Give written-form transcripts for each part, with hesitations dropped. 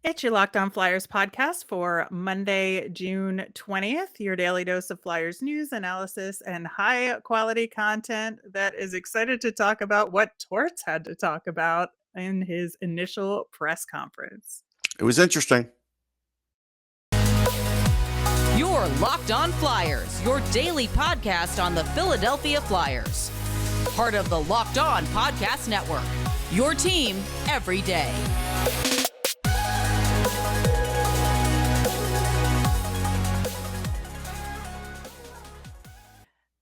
It's your Locked On Flyers podcast for Monday, June 20th, your daily dose of Flyers news, analysis, and high quality content that is excited to talk about what Torts had to talk about in his initial press conference. It was interesting. You're Locked On Flyers, your daily podcast on the Philadelphia Flyers. Part of the Locked On Podcast Network, your team every day.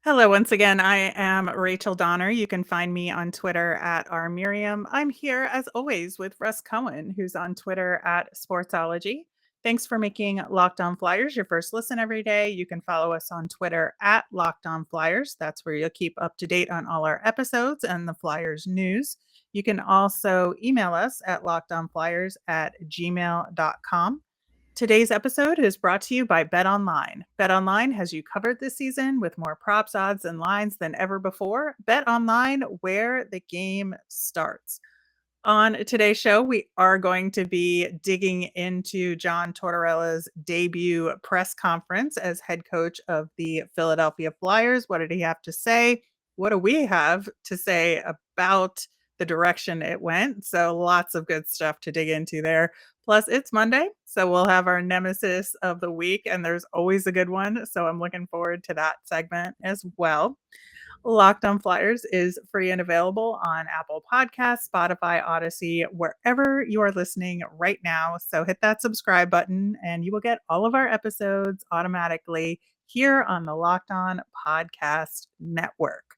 Hello, once again. I am Rachel Donner. You can find me on Twitter at rmiriam. I'm here, as always, with Russ Cohen, who's on Twitter at Sportsology. Thanks for making Locked On Flyers your first listen every day. You can follow us on Twitter at Locked On Flyers. That's where you'll keep up to date on all our episodes and the Flyers news. You can also email us at lockedonflyers@gmail.com. Today's episode is brought to you by BetOnline. BetOnline has you covered this season with more props, odds, and lines than ever before. BetOnline, where the game starts. On today's show, we are going to be digging into John Tortorella's debut press conference as head coach of the Philadelphia Flyers. What did he have to say? What do we have to say about the direction it went? So lots of good stuff to dig into there. Plus, it's Monday, so we'll have our Nemesis of the week, and there's always a good one. So I'm looking forward to that segment as well. Locked On Flyers is free and available on Apple Podcasts, Spotify, Odyssey, wherever you are listening right now. So hit that subscribe button and you will get all of our episodes automatically here on the Locked On Podcast Network.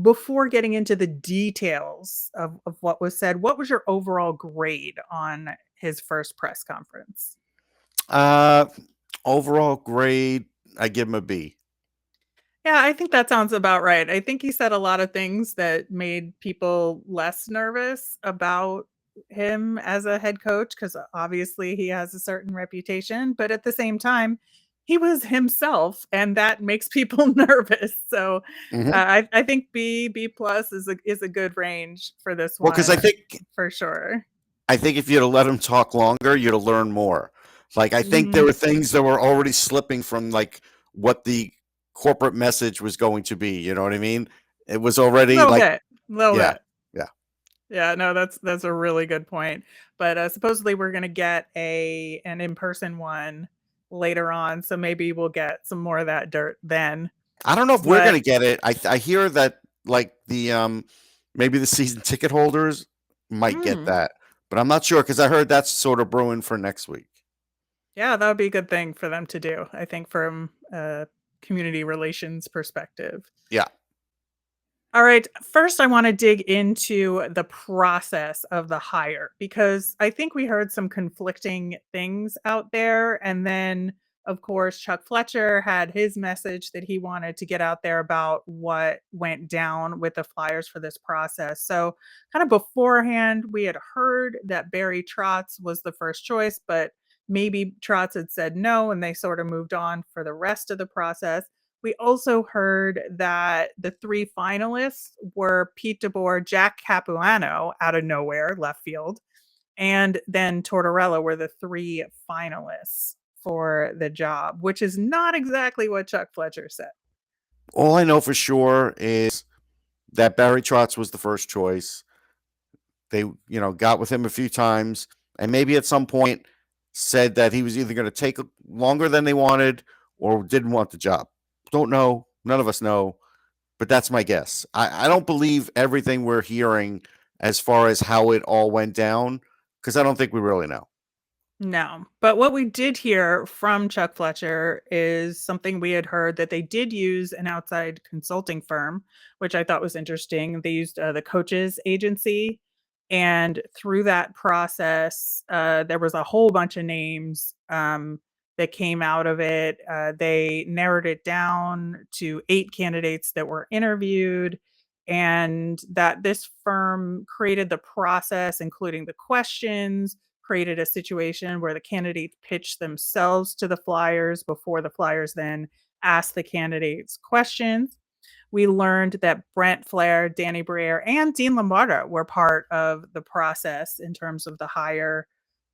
Before getting into the details of what was said, what was your overall grade on his first press conference? Overall grade, I give him a B. Yeah, I think that sounds about right. I think he said a lot of things that made people less nervous about him as a head coach because obviously he has a certain reputation, but at the same time, he was himself, and that makes people nervous. So Mhm. I think B plus is a good range for this Well, because one for sure. I think if you'd have let him talk longer, you'd have learned more. Like I think there Mhm. were things that were already slipping from like what the corporate message was going to be. You know what I mean? It was already Little like, bit, little yeah, bit. yeah. Yeah, no, that's a really good point. But supposedly we're gonna get an in-person one later on, so maybe we'll get some more of that dirt then. I don't know if we're But gonna get it. I hear that like the maybe the season ticket holders might get mm, that, but I'm not sure because I heard that's sort of brewing for next week. yeah, that would be a good thing for them to do, I think from a community relations perspective. Yeah. All right. First, I want to dig into the process of the hire because I think we heard some conflicting things out there. And then, of course, Chuck Fletcher had his message that he wanted to get out there about what went down with the Flyers for this process. So, kind of beforehand, we had heard that Barry Trotz was the first choice, but maybe Trotz had said no and they sort of moved on for the rest of the process. We also heard that the three finalists were Pete DeBoer, Jack Capuano out of nowhere, left field, and then Tortorella were the three finalists for the job, which is not exactly what Chuck Fletcher said. All I know for sure is that Barry Trotz was the first choice. They, got with him a few times and maybe at some point said that he was either going to take longer than they wanted or didn't want the job. Don't know. None of us know, but that's my guess. I don't believe everything we're hearing as far as how it all went down because I don't think we really know. No, but what we did hear from Chuck Fletcher is something we had heard that they did use an outside consulting firm, which I thought was interesting. They used the coaches agency, and through that process, there was a whole bunch of names that came out of it. They narrowed it down to 8 candidates that were interviewed, and that this firm created the process, including the questions, created a situation where the candidates pitched themselves to the Flyers before the Flyers then asked the candidates questions. We learned that Brent Flair, Danny Briere, and Dean Lombardo were part of the process in terms of the hire.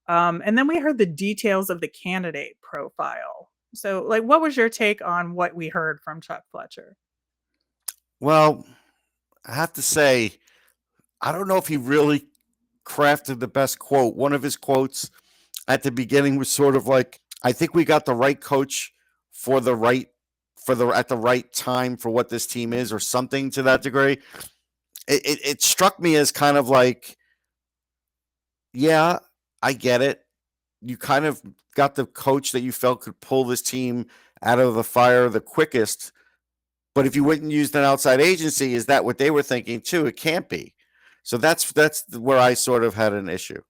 And then we heard the details of the candidate profile. So, like, what was your take on what we heard from Chuck Fletcher? Well, I have to say, I don't know if he really crafted the best quote. One of his quotes at the beginning was sort of like, I think we got the right coach for the right at the right time for what this team is, or something to that degree. It struck me as kind of like, yeah, I get it. You kind of got the coach that you felt could pull this team out of the fire the quickest. But if you wouldn't use an outside agency, is that what they were thinking too? It can't be. So that's where I sort of had an issue.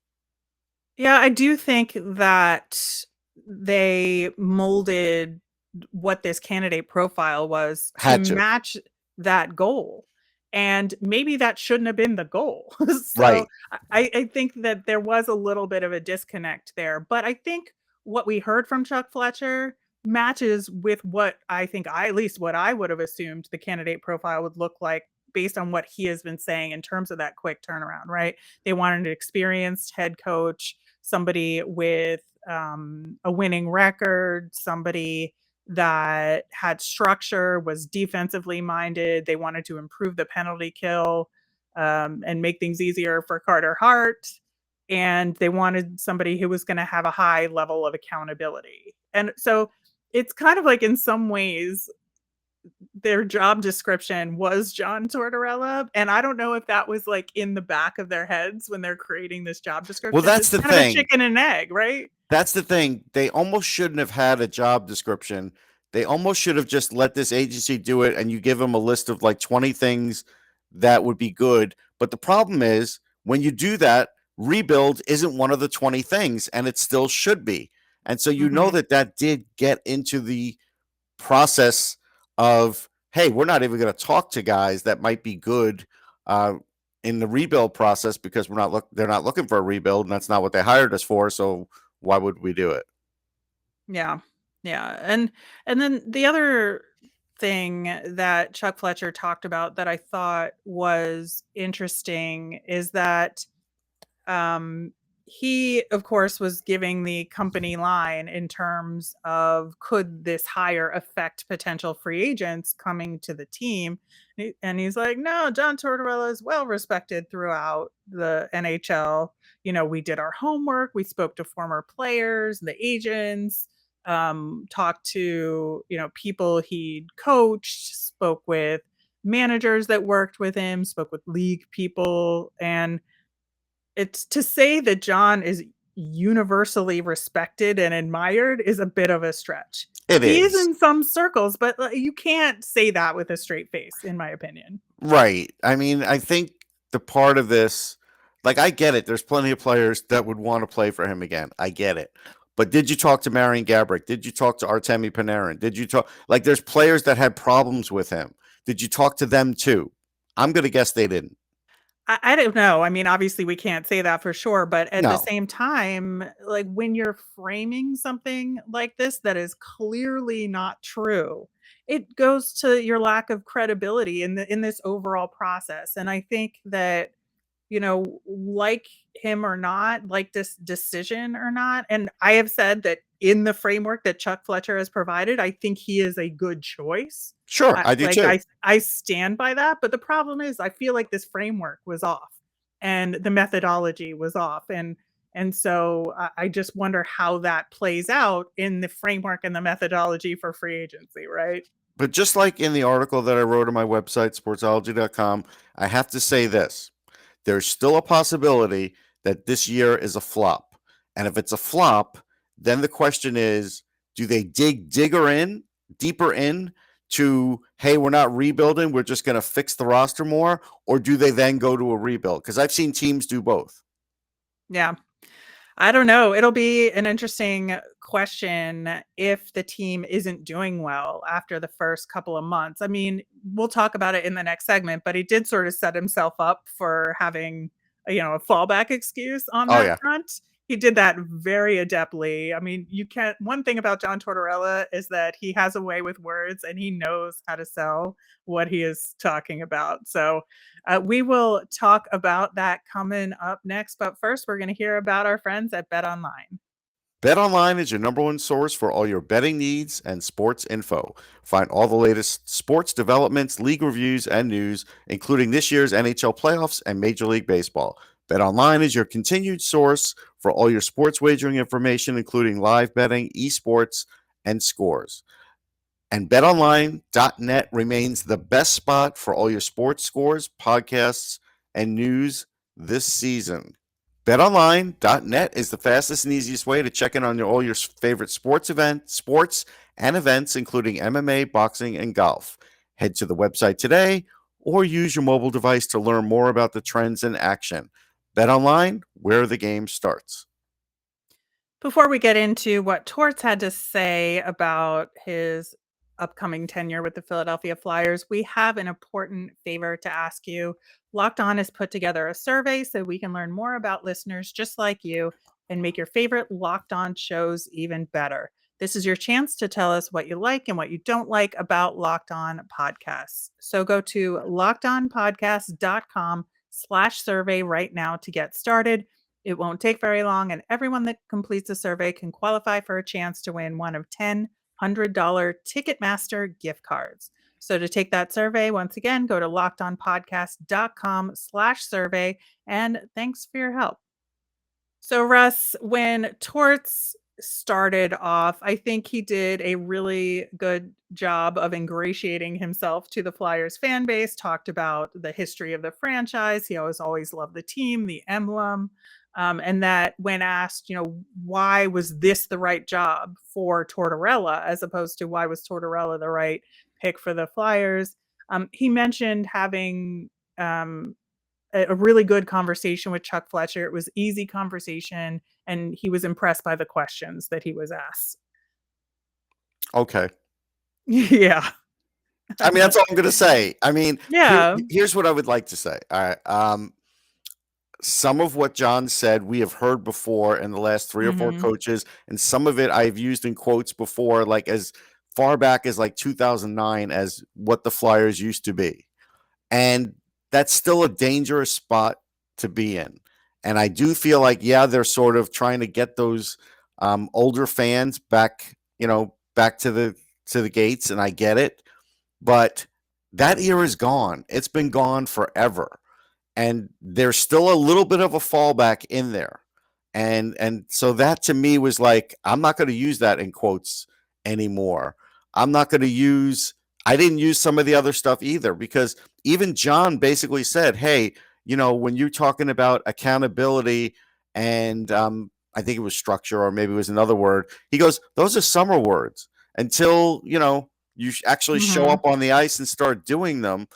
Yeah, I do think that they molded what this candidate profile was to Had to. match that goal. And maybe that shouldn't have been the goal. So Right. I think that there was a little bit of a disconnect there. But I think what we heard from Chuck Fletcher matches with what I think at least what I would have assumed the candidate profile would look like based on what he has been saying in terms of that quick turnaround, right? They wanted an experienced head coach, somebody with a winning record, somebody that had structure, was defensively minded. They wanted to improve the penalty kill and make things easier for Carter Hart. And they wanted somebody who was going to have a high level of accountability. And so it's kind of like, in some ways, their job description was John Tortorella, and I don't know if that was, like, in the back of their heads when they're creating this job Well, description. that's It's the kind of a thing. chicken and egg, right? That's the thing. They almost shouldn't have had a job description. They almost should have just let this agency do it, and you give them a list of like 20 things that would be good. But the problem is, when you do that, rebuild isn't one of the 20 things, and it still should be. And so you know Mhm. that did get into the process of, hey, we're not even going to talk to guys that might be good in the rebuild process, because they're not looking for a rebuild, and that's not what they hired us for. So why would we do it? Yeah. Yeah, and then the other thing that Chuck Fletcher talked about that I thought was interesting is that Um, he, of course, was giving the company line in terms of could this hire affect potential free agents coming to the team? And he's like, no, John Tortorella is well respected throughout the NHL. You know, we did our homework, we spoke to former players, the agents, talked to, people he'd coached, spoke with managers that worked with him, spoke with league people, and it's to say that John is universally respected and admired is a bit of a stretch. It He is is. in some circles, but, you can't say that with a straight face, in my opinion. Right. I mean, I think the part of this, like, I get it. There's plenty of players that would want to play for him again. I get it. But did you talk to Marian Gaborik? Did you talk to Artemi Panarin? Did you talk, like, there's players that had problems with him. Did you talk to them too? I'm going to guess they didn't. I don't know. I mean, obviously, we can't say that for sure, but at the No. same time, like, when you're framing something like this that is clearly not true, it goes to your lack of credibility in this overall process, and I think that like him or not, like this decision or not. And I have said that in the framework that Chuck Fletcher has provided, I think he is a good choice. Sure. I do Like too. I stand by that. But the problem is, I feel like this framework was off, and the methodology was off, and so I just wonder how that plays out in the framework and the methodology for free agency, right? But just like in the article that I wrote on my website, sportsology.com, I have to say this. There's still a possibility that this year is a flop. And if it's a flop, then the question is, do they dig deeper in to, hey, we're not rebuilding, we're just going to fix the roster more? Or do they then go to a rebuild? Because I've seen teams do both. Yeah. I don't know. It'll be an interesting question if the team isn't doing well after the first couple of months. I mean, we'll talk about it in the next segment, but he did sort of set himself up for having, a fallback excuse on Oh, that yeah. front. He did that very adeptly. I mean, you can't. One thing about John Tortorella is that he has a way with words and he knows how to sell what he is talking about. So we will talk about that coming up next. But first, we're going to hear about our friends at Bet Online. BetOnline is your number one source for all your betting needs and sports info. Find all the latest sports developments, league reviews, and news, including this year's NHL playoffs and Major League Baseball. BetOnline is your continued source for all your sports wagering information, including live betting, esports, and scores. And betonline.net remains the best spot for all your sports scores, podcasts, and news this season. BetOnline.net is the fastest and easiest way to check in on all your favorite sports and events, including MMA, boxing, and golf. Head to the website today or use your mobile device to learn more about the trends in action. BetOnline, where the game starts. Before we get into what Torts had to say about his upcoming tenure with the Philadelphia Flyers, we have an important favor to ask you. Locked On has put together a survey so we can learn more about listeners just like you and make your favorite Locked On shows even better. This is your chance to tell us what you like and what you don't like about Locked On podcasts. So go to lockedonpodcast.com/survey right now to get started. It won't take very long, and everyone that completes the survey can qualify for a chance to win one of 10 $100 Ticketmaster gift cards. So to take that survey, once again, go to lockedonpodcast.com/survey, and thanks for your help. So Russ, when Torts started off, I think he did a really good job of ingratiating himself to the Flyers fan base, talked about the history of the franchise. He always loved the team, the emblem. And that when asked, why was this the right job for Tortorella, as opposed to why was Tortorella the right pick for the Flyers, he mentioned having a really good conversation with Chuck Fletcher. It was easy conversation, and he was impressed by the questions that he was asked. Okay. Yeah. I mean, that's all I'm going to say. I mean, Yeah. here's what I would like to say. All right. Some of what John said we have heard before in the last 3 or 4 coaches, and some of it I've used in quotes before, like as far back as like 2009 as what the Flyers used to be. And that's still a dangerous spot to be in. And I do feel like, yeah, they're sort of trying to get those older fans back, back to the gates, and I get it. But that era is gone. It's been gone forever. And there's still a little bit of a fallback in there. And so that to me was like, I'm not going to use that in quotes anymore. I didn't use some of the other stuff either, because even John basically said, hey, when you're talking about accountability and I think it was structure, or maybe it was another word, he goes, those are summer words until, you actually show up on the ice and start doing them.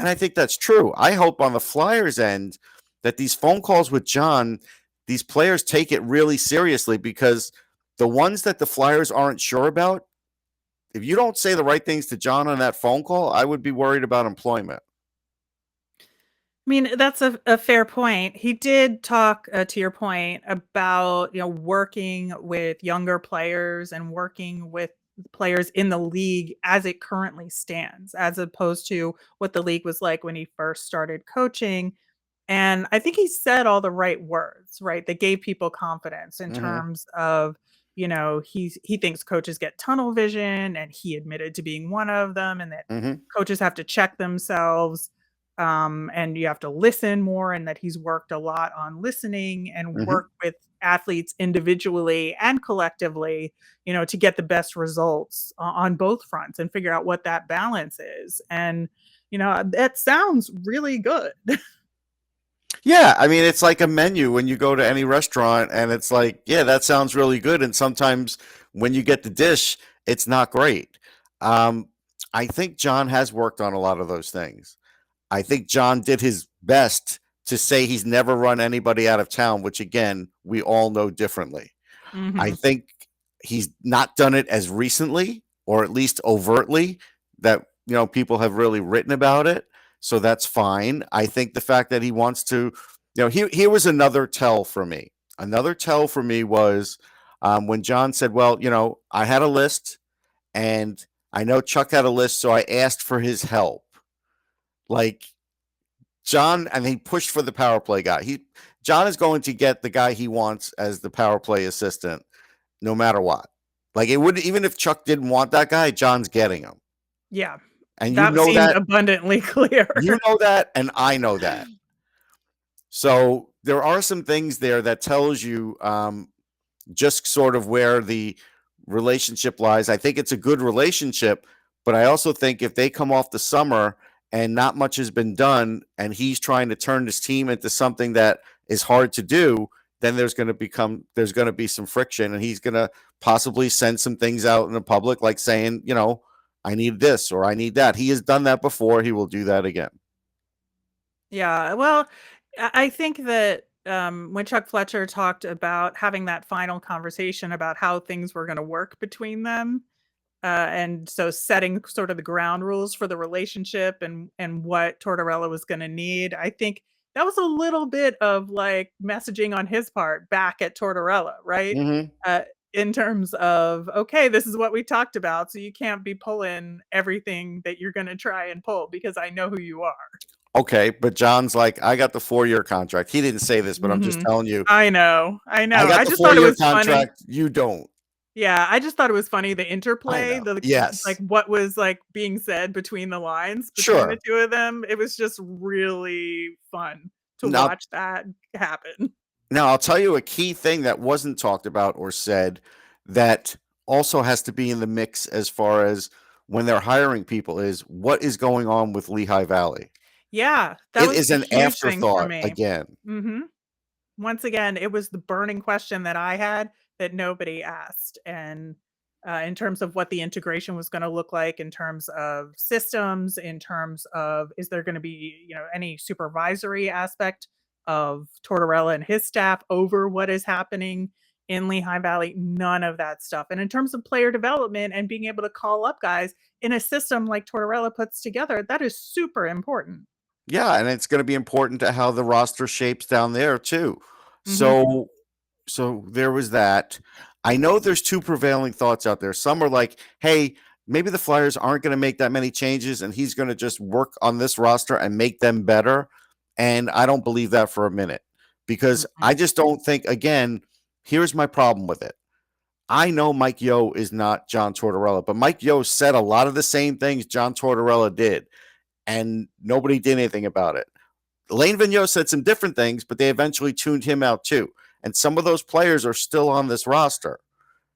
And I think that's true. I hope on the Flyers end that these phone calls with John, these players take it really seriously, because the ones that the Flyers aren't sure about, if you don't say the right things to John on that phone call, I would be worried about employment. I mean, that's a fair point. He did talk, to your point, about, working with younger players and working with players in the league as it currently stands, as opposed to what the league was like when he first started coaching. And I think he said all the right words, right? That gave people confidence in terms of, he thinks coaches get tunnel vision, and he admitted to being one of them, and that coaches have to check themselves, and you have to listen more, and that he's worked a lot on listening and worked with athletes individually and collectively, to get the best results on both fronts and figure out what that balance is. And, that sounds really good. Yeah, I mean, it's like a menu when you go to any restaurant, and it's like, yeah, that sounds really good. And sometimes when you get the dish, it's not great. I think John has worked on a lot of those things. I think John did his best to say he's never run anybody out of town, which again, we all know differently. I think he's not done it as recently, or at least overtly, that, people have really written about it. So that's fine. I think the fact that he wants to, here was another tell for me. Another tell for me was when John said, well, I had a list and I know Chuck had a list, so I asked for his help. Like John, and he pushed for the power play guy. John is going to get the guy he wants as the power play assistant, no matter what. Like it would, even if Chuck didn't want that guy, John's getting him. Yeah. And That seemed abundantly clear. You know that, and I know that. So there are some things there that tells you just sort of where the relationship lies. I think it's a good relationship, but I also think if they come off the summer and not much has been done and he's trying to turn this team into something that is hard to do, then there's going to be some friction, and he's going to possibly send some things out in the public, like saying, I need this or I need that. He has done that before. He will do that again. Yeah. Well, I think that when Chuck Fletcher talked about having that final conversation about how things were going to work between them, and so setting sort of the ground rules for the relationship and what Tortorella was going to need, I think that was a little bit of like messaging on his part back at Tortorella, right? Mm-hmm. In terms of, okay, this is what we talked about, so you can't be pulling everything that you're going to try and pull because I know who you are. Okay, but John's like, I got the 4-year contract. He didn't say this, but I'm just telling you. I know. I got the just thought it 4-year was contract. funny. You don't. Yeah, I just thought it was funny, the interplay, Yes. like what was like being said between the lines between the two of them. It was just really fun to watch that happen. Now, I'll tell you a key thing that wasn't talked about or said that also has to be in the mix as far as when they're hiring people is what is going on with Lehigh Valley. Yeah, that was an afterthought me. again. Mm-hmm. Once again, it was the burning question that I had that nobody asked. And in terms of what the integration was going to look like, in terms of systems, in terms of, is there going to be, any supervisory aspect of Tortorella and his staff over what is happening in Lehigh Valley? None of that stuff. And in terms of player development and being able to call up guys in a system like Tortorella puts together, that is super important. Yeah, and it's going to be important to how the roster shapes down there too. Mm-hmm. So there was that. I know there's two prevailing thoughts out there. Some are like, hey, maybe the Flyers aren't going to make that many changes and he's going to just work on this roster and make them better. And I don't believe that for a minute because I just don't think, again, here's my problem with it. I know Mike Yeo is not John Tortorella, but Mike Yeo said a lot of the same things John Tortorella did, and nobody did anything about it. Lane Vigneault said some different things, but they eventually tuned him out too. And some of those players are still on this roster.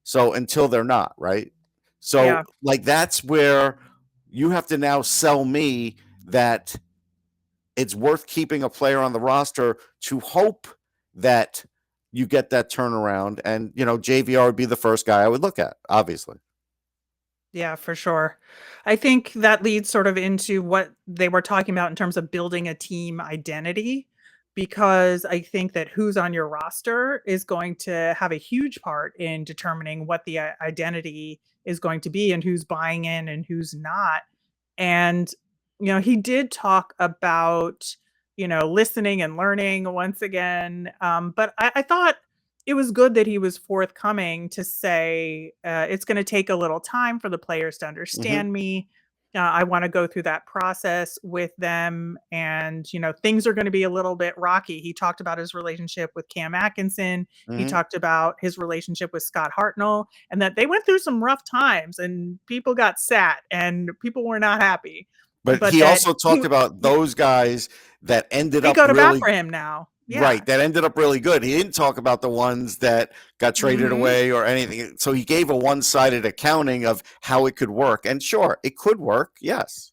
So until they're not, right? So like that's where you have to now sell me that it's worth keeping a player on the roster to hope that you get that turnaround. And, JVR would be the first guy I would look at, obviously. Yeah, for sure. I think that leads sort of into what they were talking about in terms of building a team identity, because I think that who's on your roster is going to have a huge part in determining what the identity is going to be and who's buying in and who's not. And, he did talk about, listening and learning once again. But I thought it was good that he was forthcoming to say, it's going to take a little time for the players to understand me. I want to go through that process with them. And, things are going to be a little bit rocky. He talked about his relationship with Cam Atkinson. He talked about his relationship with Scott Hartnell and that they went through some rough times and people got sat and people were not happy. But he also talked about those guys that ended up go to really bat for him now. Yeah. Right. That ended up really good. He didn't talk about the ones that got traded away or anything. So he gave a one-sided accounting of how it could work. And sure, it could work. Yes.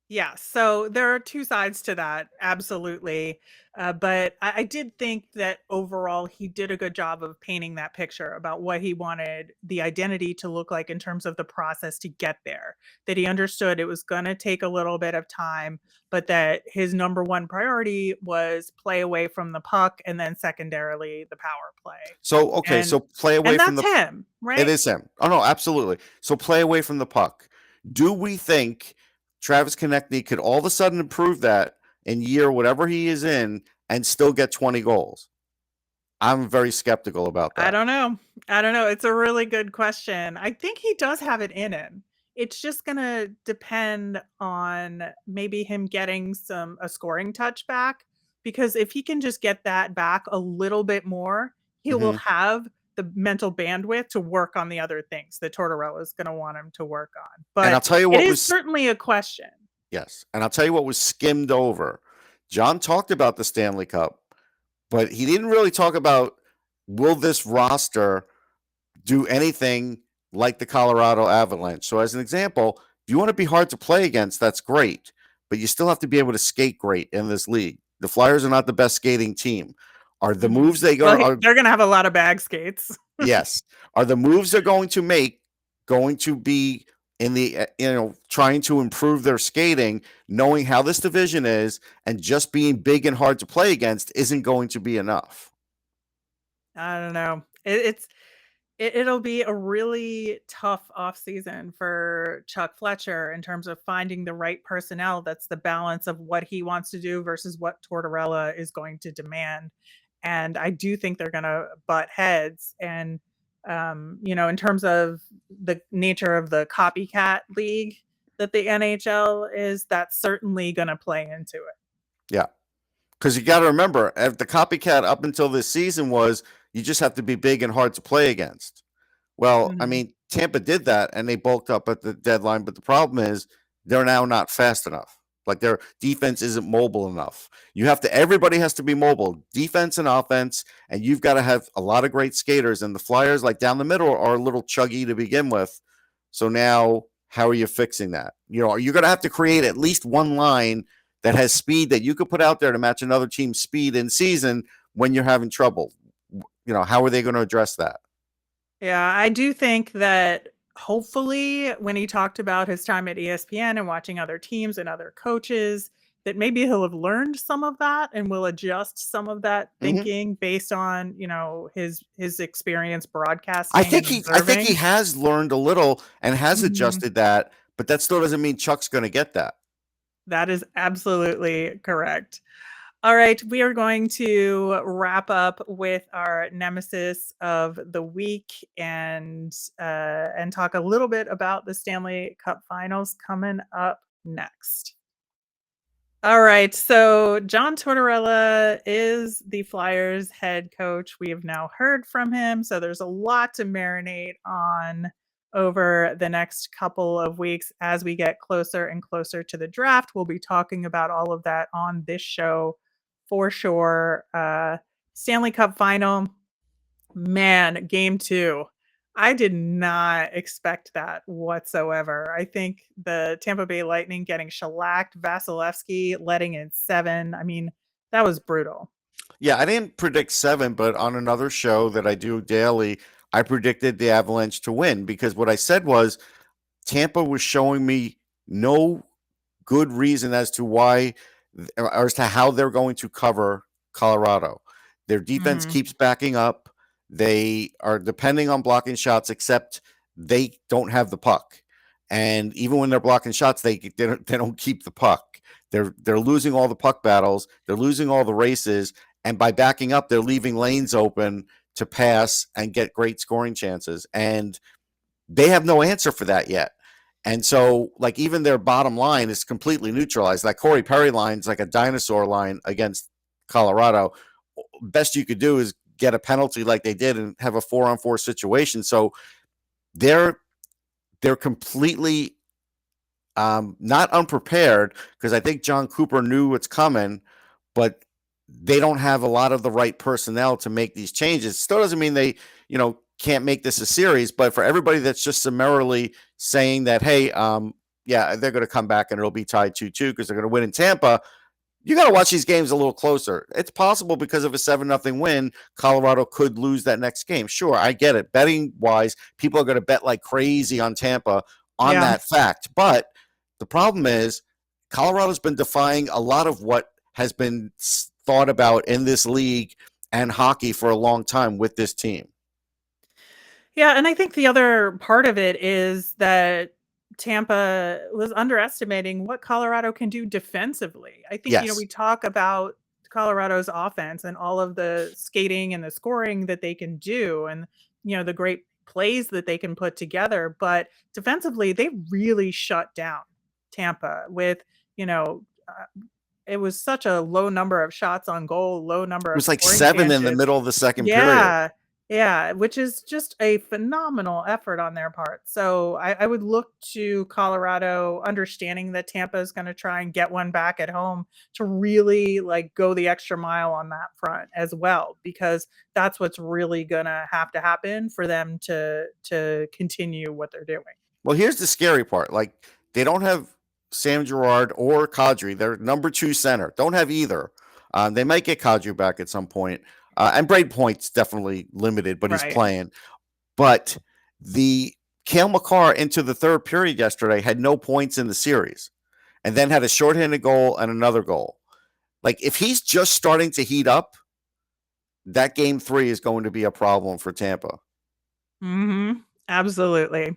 Yeah. So there are two sides to that. Absolutely. But I did think that overall he did a good job of painting that picture about what he wanted the identity to look like in terms of the process to get there, that he understood it was going to take a little bit of time, but that his number one priority was play away from the puck and then secondarily the power play. So, okay. So play away from the puck. That's him, right? It is him. Oh, no, absolutely. So play away from the puck. Do we think Travis Konechny could all of a sudden improve that in year whatever he is in and still get 20 goals? I'm very skeptical about I that. don't know. I don't know. It's a really good question. I think he does have it in him. It's just gonna depend on maybe him getting a scoring touch back, because if he can just get that back a little bit more, he will Mhm. have the mental bandwidth to work on the other things that Tortorella is gonna want him to work on. And I'll But tell you it what is was certainly a question. yes, and I'll tell you what was skimmed over. John talked about the Stanley Cup, but he didn't really talk about will this roster do anything like the Colorado Avalanche. So, as an example, if you want to be hard to play against, that's great, but you still have to be able to skate great in this league. The Flyers are not the best skating team. Are the moves they go Well, are they're gonna have a lot of bag skates. yes, are the moves they're going to make going to be in the trying to improve their skating, knowing how this division is, and just being big and hard to play against isn't going to be enough. I don't know. It'll be a really tough off season for Chuck Fletcher in terms of finding the right personnel that's the balance of what he wants to do versus what Tortorella is going to demand. And I do think they're gonna butt heads. And in terms of the nature of the copycat league that the NHL is, that's certainly gonna play into it. Yeah. Because you got to remember, the copycat up until this season was you just have to be big and hard to play against. Well, I Mhm. mean, Tampa did that and they bulked up at the deadline, but the problem is they're now not fast enough. Like their defense isn't mobile enough. Everybody has to be mobile, defense and offense, and you've got to have a lot of great skaters. And the Flyers, like down the middle, are a little chuggy to begin with. So now, how are you fixing that? You're going to have to create at least one line that has speed that you could put out there to match another team's speed in season when you're having trouble. How are they going to address that? Yeah, I do think that hopefully when he talked about his time at ESPN and watching other teams and other coaches, that maybe he'll have learned some of that and will adjust some of that Mm-hmm. thinking based on, his experience I broadcasting think and he observing. has learned a little and has Mhm. adjusted that, but that still doesn't mean Chuck's going to get that. That is absolutely correct. All right, we are going to wrap up with our nemesis of the week and talk a little bit about the Stanley Cup Finals coming up next. All right, so John Tortorella is the Flyers head coach. We have now heard from him, so there's a lot to marinate on over the next couple of weeks as we get closer and closer to the draft. We'll be talking about all of that on this show for sure. Stanley Cup final, man, game 2. I did not expect that whatsoever. I think the Tampa Bay Lightning getting shellacked, Vasilevsky letting in 7. I mean, that was brutal. Yeah, I didn't predict 7, but on another show that I do daily, I predicted the Avalanche to win because what I said was Tampa was showing me no good reason as to why or as to how they're going to cover Colorado. Their defense Mhm. keeps backing up. They are depending on blocking shots, except they don't have the puck. And even when they're blocking shots, they don't keep the puck. They're losing all the puck battles. They're losing all the races, and by backing up, they're leaving lanes open to pass and get great scoring chances. And they have no answer for that yet. And so, like, even their bottom line is completely neutralized. Like Corey Perry line's like a dinosaur line against Colorado. Best you could do is get a penalty like they did and have a 4-on-4 situation. So they're completely not unprepared because I think John Cooper knew what's coming, but they don't have a lot of the right personnel to make these changes. Still doesn't mean they, can't make this a series, but for everybody that's just summarily saying that, hey, yeah, they're going to come back and it'll be tied 2-2 because they're going to win in Tampa. You got to watch these games a little closer. It's possible because of a 7-0 win, Colorado could lose that next game. Sure, I get it. Betting wise, people are going to bet like crazy on Tampa on Yeah. that fact. But the problem is Colorado's been defying a lot of what has been thought about in this league and hockey for a long time with this team. Yeah, and I think the other part of it is that Tampa was underestimating what Colorado can do defensively. I think, Yes. we talk about Colorado's offense and all of the skating and the scoring that they can do, and the great plays that they can put together. But defensively, they really shut down Tampa with, you know, it was such a low number of shots on goal, low number It of was like scoring 7 in the chances. middle of the second period. Yeah. Yeah, which is just a phenomenal effort on their part. So I would look to Colorado, understanding that Tampa is going to try and get one back at home, to really like go the extra mile on that front as well, because that's what's really going to happen for them to continue what they're doing. Well, here's the scary part. Like, they don't have Sam Girard or Kadri. Their number 2 center. Don't have either. They might get Kadri back at some point. And Braid Point's definitely limited, but he's Right. playing. But the Cale Makar into the third period yesterday had no points in the series, and then had a shorthanded goal and another goal. Like, if he's just starting to heat up, that game 3 is going to be a problem for Tampa. Absolutely.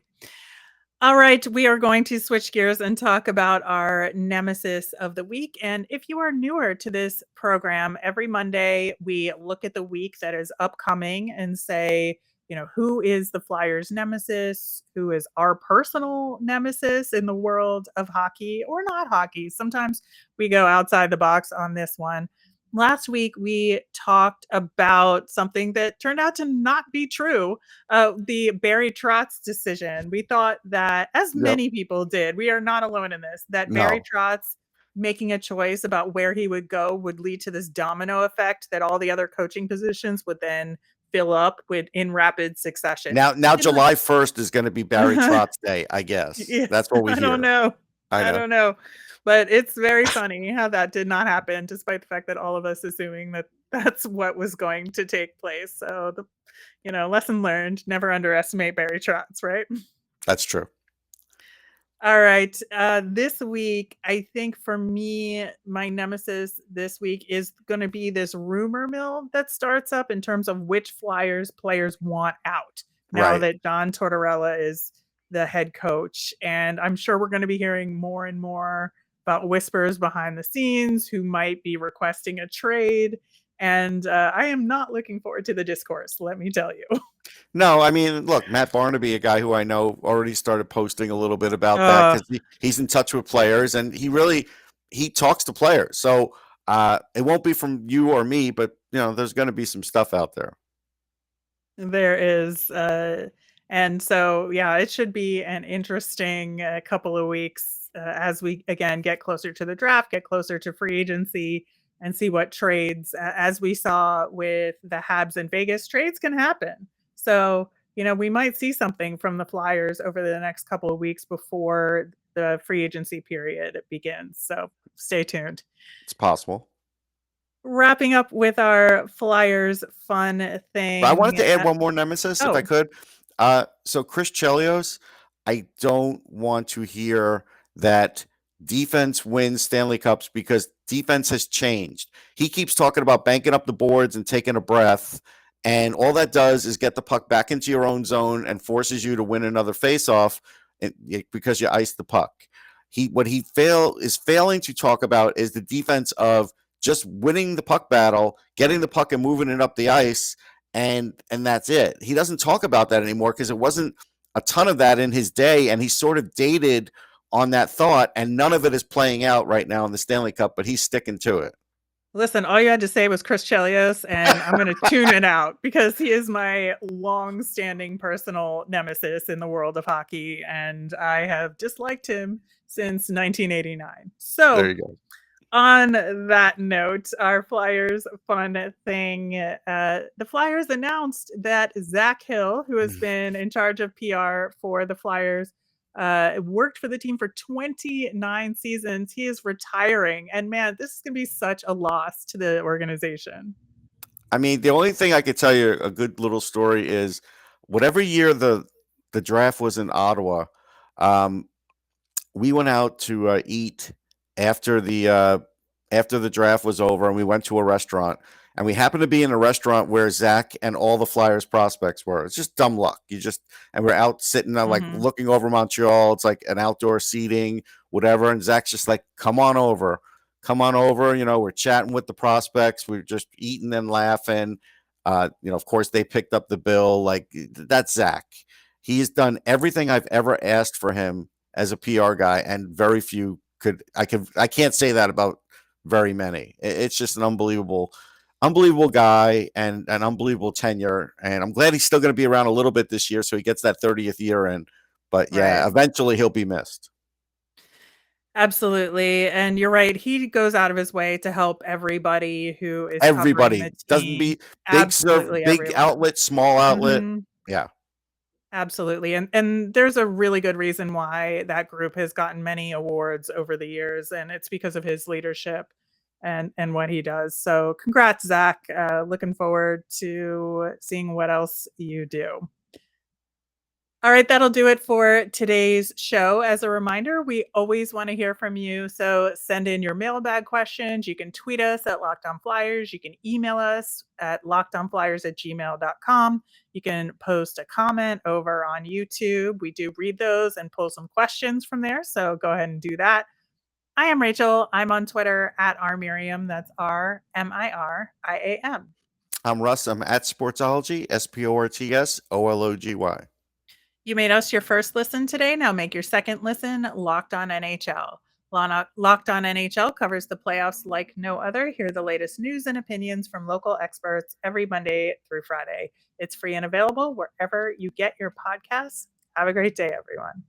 All right, we are going to switch gears and talk about our nemesis of the week. And if you are newer to this program, every Monday we look at the week that is upcoming and say, who is the Flyers' nemesis? Who is our personal nemesis in the world of hockey or not hockey? Sometimes we go outside the box on this one. Last week, we talked about something that turned out to not be true, the Barry Trotz decision. We thought that, as many people did, we are not alone in this, that Barry No. Trotz making a choice about where he would go would lead to this domino effect that all the other coaching positions would then fill up in rapid succession. Now July 1st is going to be Barry Trotz Day, I guess. Yeah, That's what we I hear. don't know. I don't know. But it's very funny how that did not happen, despite the fact that all of us assuming that that's what was going to take place. So, lesson learned, never underestimate Barry Trotz, right? That's true. All right. This week, I think for me, my nemesis this week is going to be this rumor mill that starts up in terms of which Flyers players want out now that John Tortorella is the head coach. And I'm sure we're going to be hearing more and more about whispers behind the scenes who might be requesting a trade. And I am not looking forward to the discourse, let me tell you. No, I mean, look, Matt Barnaby, a guy who I know already started posting a little bit about that because he's in touch with players and he talks to players. So it won't be from you or me, but there's going to be some stuff out there. There is. And so, yeah, it should be an interesting couple of weeks as we, again, get closer to the draft, get closer to free agency, and see what trades, as we saw with the Habs and Vegas, trades can happen. So, we might see something from the Flyers over the next couple of weeks before the free agency period begins. So stay tuned. It's possible. Wrapping up with our Flyers fun thing. But I wanted to add one more nemesis, if I could. So Chris Chelios, I don't want to hear that defense wins Stanley Cups because defense has changed. He keeps talking about banking up the boards and taking a breath, and all that does is get the puck back into your own zone and forces you to win another faceoff because you iced the puck. What he is failing to talk about is the defense of just winning the puck battle, getting the puck and moving it up the ice, and that's it. He doesn't talk about that anymore because it wasn't a ton of that in his day, and he's sort of dated on that thought, and none of it is playing out right now in the Stanley Cup, but he's sticking to it. Listen, all you had to say was Chris Chelios, and I'm going to tune it out because he is my long-standing personal nemesis in the world of hockey, and I have disliked him since 1989. So there you go. On that note, our Flyers fun thing, the Flyers announced that Zack Hill, who has been in charge of PR for the Flyers, worked for the team for 29 seasons. He is retiring. And man, this is going to be such a loss to the organization. I mean, the only thing I could tell you, a good little story is whatever year the draft was in Ottawa, we went out to eat after the draft was over, and we went to a restaurant, and we happened to be in a restaurant where Zack and all the Flyers prospects were. It's just dumb luck. And we're out sitting like looking over Montreal. It's like an outdoor seating, whatever. And Zack's just like, come on over. come on over. We're chatting with the prospects. We're just eating and laughing. Of course, they picked up the bill. Like, that's Zack. He's done everything I've ever asked for him as a PR guy, and very few I can't say that about very many. It's just an unbelievable guy and an unbelievable tenure. And I'm glad he's still going to be around a little bit this year, so he gets that 30th year in. But yeah, eventually he'll be missed. Absolutely. And you're right. He goes out of his way to help everybody who is Everybody. covering the Doesn't team. be Absolutely big everyone. outlet, small outlet. Mhm. Yeah. Absolutely. And there's a really good reason why that group has gotten many awards over the years, and it's because of his leadership and what he does. So congrats, Zack. Looking forward to seeing what else you do. All right, that'll do it for today's show. As a reminder, we always want to hear from you. So send in your mailbag questions. You can tweet us at Locked On Flyers. You can email us at lockedonflyers@gmail.com. You can post a comment over on YouTube. We do read those and pull some questions from there. So go ahead and do that. I am Rachel. I'm on Twitter at rmiriam. That's RMIRIAM. I'm Russ. I'm at Sportsology, SPORTSOLOGY. You made us your first listen today. Now make your second listen Locked On NHL. Locked On NHL covers the playoffs like no other. Hear the latest news and opinions from local experts every Monday through Friday. It's free and available wherever you get your podcasts. Have a great day, everyone.